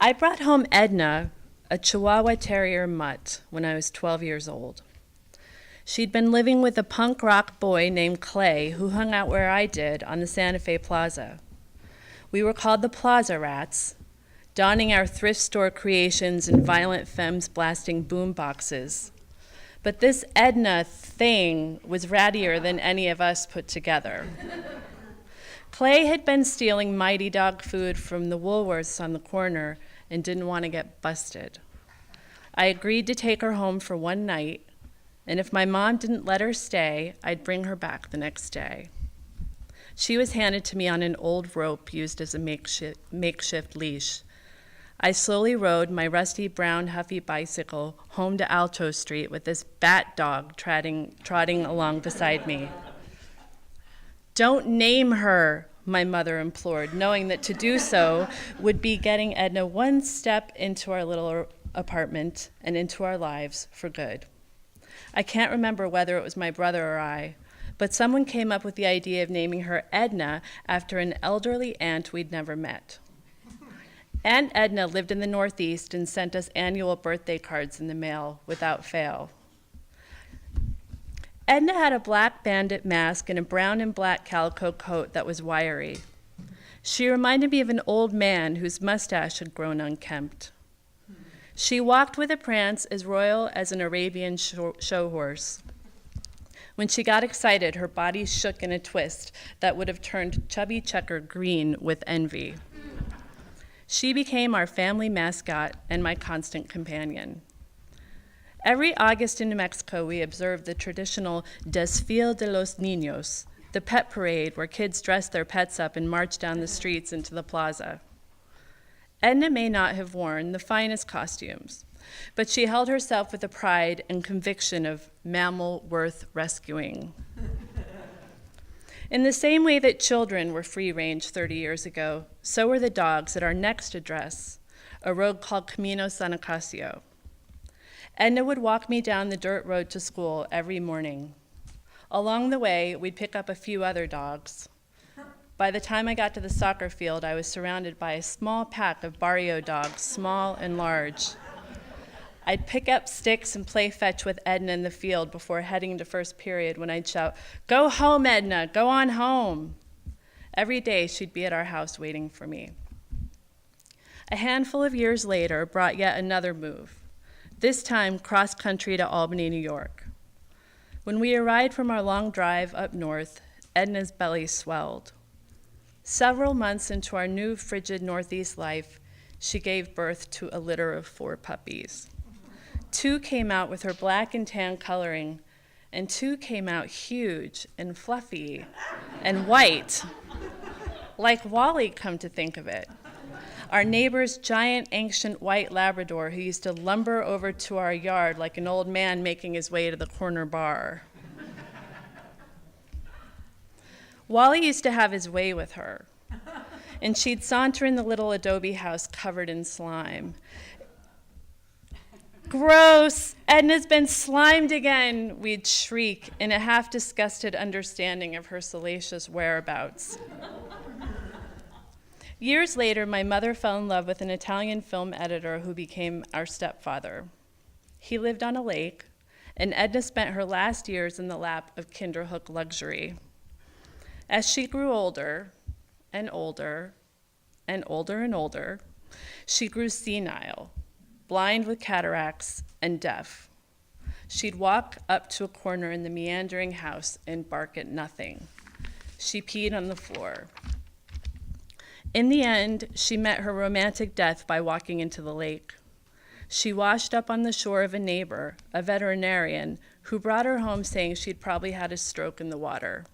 I brought home Edna, a Chihuahua Terrier mutt, when I was 12 years old. She'd been living with a punk rock boy named Clay, who hung out where I did on the Santa Fe Plaza. We were called the Plaza Rats, donning our thrift store creations and violent femmes blasting boom boxes. But this Edna thing was rattier than any of us put together. Clay had been stealing Mighty Dog food from the Woolworths on the corner and didn't want to get busted. I agreed to take her home for one night, and if my mom didn't let her stay, I'd bring her back the next day. She was handed to me on an old rope used as a makeshift leash. I slowly rode my rusty brown Huffy bicycle home to Alto Street with this bat dog trotting along beside me. "Don't name her," my mother implored, knowing that to do so would be getting Edna one step into our little apartment and into our lives for good. I can't remember whether it was my brother or I, but someone came up with the idea of naming her Edna after an elderly aunt we'd never met. Aunt Edna lived in the Northeast and sent us annual birthday cards in the mail without fail. Edna had a black bandit mask and a brown and black calico coat that was wiry. She reminded me of an old man whose mustache had grown unkempt. She walked with a prance as royal as an Arabian show horse. When she got excited, her body shook in a twist that would have turned Chubby Checker green with envy. She became our family mascot and my constant companion. Every August in New Mexico, we observed the traditional Desfile de los Niños, the pet parade where kids dress their pets up and march down the streets into the plaza. Edna may not have worn the finest costumes, but she held herself with the pride and conviction of mammal worth rescuing. In the same way that children were free range 30 years ago, so were the dogs at our next address, a road called Camino San Acacio. Edna would walk me down the dirt road to school every morning. Along the way, we'd pick up a few other dogs. By the time I got to the soccer field, I was surrounded by a small pack of barrio dogs, small and large. I'd pick up sticks and play fetch with Edna in the field before heading to first period when I'd shout, "Go home, Edna, go on home." Every day she'd be at our house waiting for me. A handful of years later brought yet another move, this time cross-country to Albany, New York. When we arrived from our long drive up north, Edna's belly swelled. Several months into our new frigid Northeast life, she gave birth to a litter of 4 puppies. 2 came out with her black and tan coloring, and 2 came out huge and fluffy and white, like Wally, come to think of it. Our neighbor's giant ancient white Labrador who used to lumber over to our yard like an old man making his way to the corner bar. Wally used to have his way with her, and she'd saunter in the little adobe house covered in slime. "Gross! Edna's been slimed again," we'd shriek in a half-disgusted understanding of her salacious whereabouts. Years later, my mother fell in love with an Italian film editor who became our stepfather. He lived on a lake, and Edna spent her last years in the lap of Kinderhook luxury. As she grew older and older and older and older, she grew senile, blind with cataracts and deaf. She'd walk up to a corner in the meandering house and bark at nothing. She peed on the floor. In the end, she met her romantic death by walking into the lake. She washed up on the shore of a neighbor, a veterinarian, who brought her home saying she'd probably had a stroke in the water.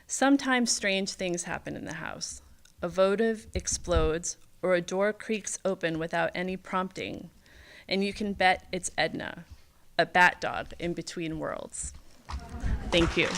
Sometimes strange things happen in the house. A votive explodes, or a door creaks open without any prompting, and you can bet it's Edna, a bat dog in between worlds. Thank you.